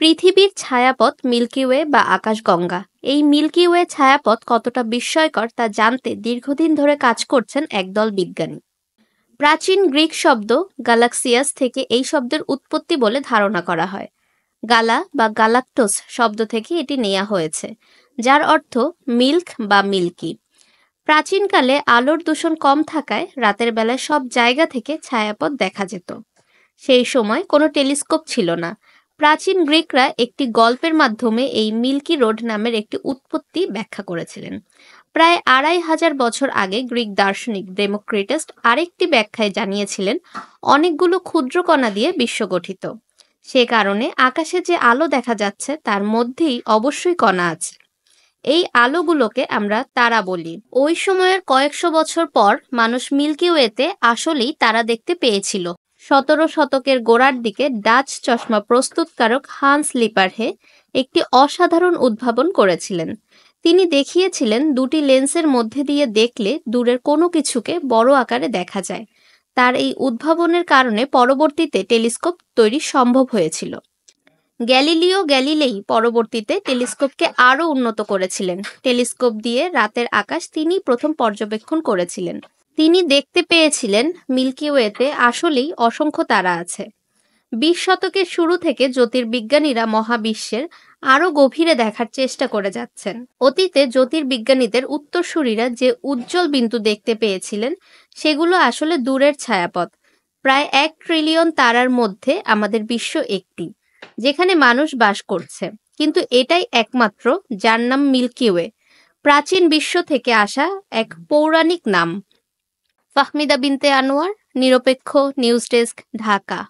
পৃথিবীর ছায়াপথ milky way বা আকাশগঙ্গা। এই মিল্কি ওয়ে ছায়াপথ কতটা বিস্ময়কর তা জানতে দীর্ঘদিন ধরে কাজ করছেন একদল বিজ্ঞানী। প্রাচীন গ্রিক শব্দ গ্যালাক্সিয়াস থেকে এই শব্দের উৎপত্তি বলে ধারণা করা হয়। গালা বা গালাক্টোস শব্দ থেকে এটি নেওয়া হয়েছে, যার অর্থ মিল্ক বা মিল্কি। প্রাচীনকালে আলোর দূষণ কম থাকায় রাতের বেলায় সব জায়গা থেকে ছায়াপথ দেখা যেত। সেই সময় কোনো টেলিস্কোপ ছিল না। প্রাচীন গ্রিকরা একটি গল্পের মাধ্যমে এই মিল্কি রোড নামের একটি উৎপত্তি ব্যাখ্যা করেছিলেন। প্রায় ২৫০০ বছর আগে গ্রিক দার্শনিক ডেমোক্রিটাস আরেকটি ব্যাখ্যায় জানিয়েছিলেন, অনেকগুলো ক্ষুদ্র কণা দিয়ে বিশ্ব গঠিত। সে কারণে আকাশে যে আলো দেখা যাচ্ছে তার মধ্যেই অবশ্যই কণা আছে। এই আলোগুলোকে আমরা তারা বলি। ওই সময়ের কয়েকশো বছর পর মানুষ মিল্কি ওয়েতে আসলেই তারা দেখতে পেয়েছিল। ১৭ শতকের গোড়ার দিকে ডাচ চশমা প্রস্তুতকারক হান্স লিপারহে একটি অসাধারণ উদ্ভাবন করেছিলেন। তিনি দেখিয়েছিলেন দুটি লেন্সের মধ্যে দিয়ে দেখলে দূরের কোনো কিছুকে বড় আকারে দেখা যায়। তার এই উদ্ভাবনের কারণে পরবর্তীতে টেলিস্কোপ তৈরি সম্ভব হয়েছিল। গ্যালিলিও গ্যালিলেই পরবর্তীতে টেলিস্কোপকে আরও উন্নত করেছিলেন। টেলিস্কোপ দিয়ে রাতের আকাশ তিনিই প্রথম পর্যবেক্ষণ করেছিলেন। তিনি দেখতে পেয়েছিলেন মিল্কি ওয়েতে আসলেই অসংখ্য তারা আছে। ২০ শতকের শুরু থেকে জ্যোতির্বিজ্ঞানীরা মহাবিশ্বের আরও গভীরে দেখার চেষ্টা করে যাচ্ছেন। অতীতে জ্যোতির্বিজ্ঞানীদের উত্তরসূরিরা যে উজ্জ্বল বিন্দু দেখতে পেয়েছিলেন সেগুলো আসলে দূরের ছায়াপথ। প্রায় ১ ট্রিলিয়ন তারার মধ্যে আমাদের বিশ্ব একটি, যেখানে মানুষ বাস করছে। কিন্তু এটাই একমাত্র যার নাম মিল্কি ওয়ে, প্রাচীন বিশ্ব থেকে আসা এক পৌরাণিক নাম। ফাহমিদা বিনতে আনোয়ার, নিরপেক্ষ নিউজ ডেস্ক, ঢাকা।